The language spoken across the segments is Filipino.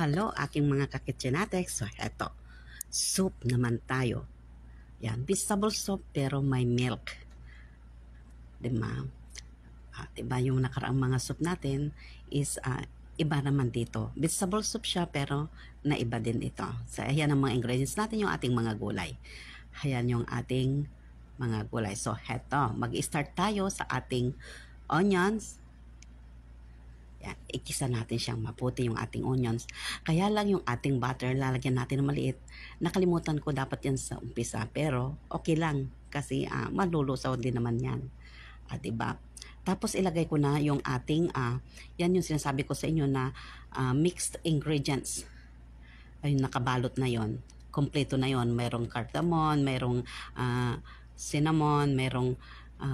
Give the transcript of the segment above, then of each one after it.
Hello, aking mga kakitchenatics. So, eto. Soup naman tayo. Yan, vegetable soup pero may milk. Diba? Diba yung nakaraang mga soup natin is iba naman dito. Vegetable soup siya pero naiba din ito. So, ayan ang mga ingredients natin, yung ating mga gulay. Ayan yung ating mga gulay. So, eto. Mag-start tayo sa ating onions. Yan, ikisa natin siyang maputi yung ating onions. Kaya lang yung ating butter, lalagyan natin ng maliit. Nakalimutan ko dapat yan sa umpisa, pero okay lang kasi malulusaw din naman yan. Diba? Tapos ilagay ko na yung ating, yan yung sinasabi ko sa inyo na mixed ingredients. Ayun, nakabalot na yon, kompleto na yon. Mayroong cardamom, mayroong cinnamon, mayroong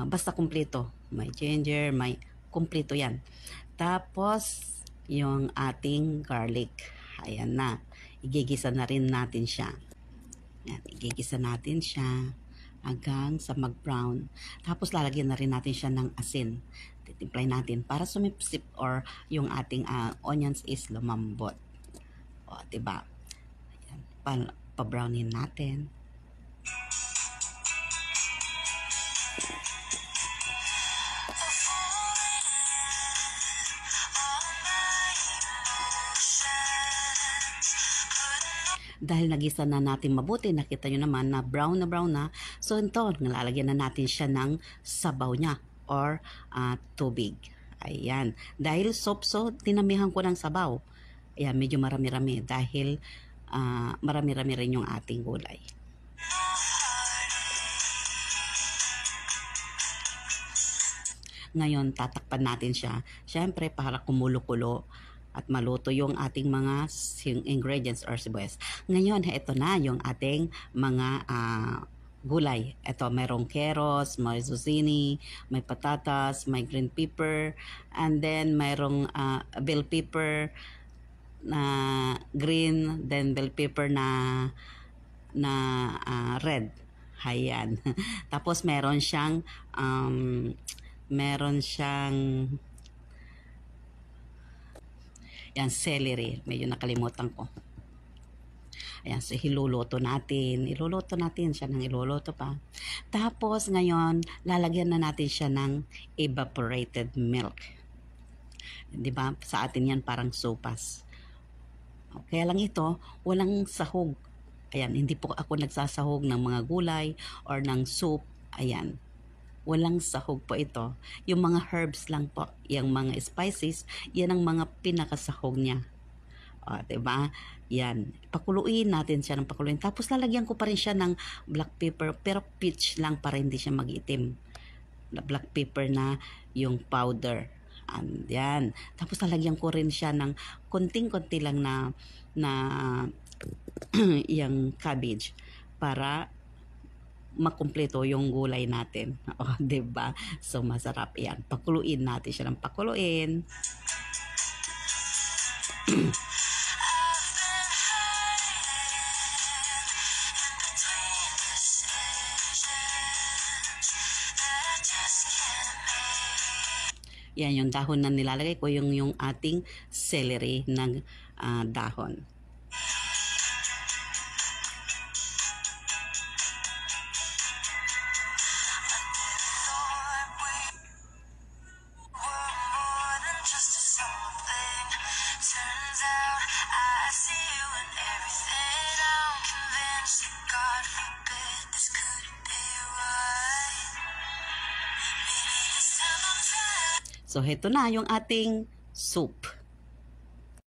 basta kompleto. May ginger, may kompleto yan. Tapos, yung ating garlic. Ayan na. Igigisa na rin natin siya. Ayan, igigisa natin siya hanggang sa mag-brown. Tapos, lalagyan na rin natin siya ng asin. Titimplay natin para sumipsip or yung ating onions is lumambot. O, diba? Ayan, pa-brownin natin. Dahil nagisa na natin mabuti, nakita nyo naman na brown na. So ito, nalalagyan na natin siya ng sabaw niya or tubig. Ayan. Dahil soup, so tinamihan ko ng sabaw. Ayan, medyo marami-rami dahil marami-rami rin yung ating gulay. Ngayon, tatakpan natin siya. Siyempre, para kumulo-kulo at maluto yung ating mga ingredients or sibuyas. Ngayon, ito na yung ating mga gulay. Ito, mayroong carrots, may zucchini, may patatas, may green pepper, and then mayroong bell pepper na green, then bell pepper na red. Ayan. Tapos meron siyang yan, celery. Medyo nakalimutan ko. Ayan, so iluluto natin siya ng iluluto pa. Tapos ngayon, lalagyan na natin siya ng evaporated milk. Diba? Sa atin yan parang sopas. Kaya lang ito, walang sahog. Ayan, hindi po ako nagsasahog ng mga gulay or ng soup. Ayan. Walang sahog po ito. Yung mga herbs lang po, yung mga spices, yan ang mga pinakasahog niya. O, diba? Yan. Pakuluin natin siya ng pakuluin. Tapos lalagyan ko pa rin siya ng black pepper, pero peach lang para hindi siya mag-itim. Black pepper na yung powder. Yan. Tapos lalagyan ko rin siya ng konting-konti lang na yung cabbage para makumpleto yung gulay natin. O, diba? So, masarap yan. Pakuluin natin siya ng pakuluin. Yan yung dahon na nilalagay ko, yung ating celery ng dahon. So, heto na yung ating soup.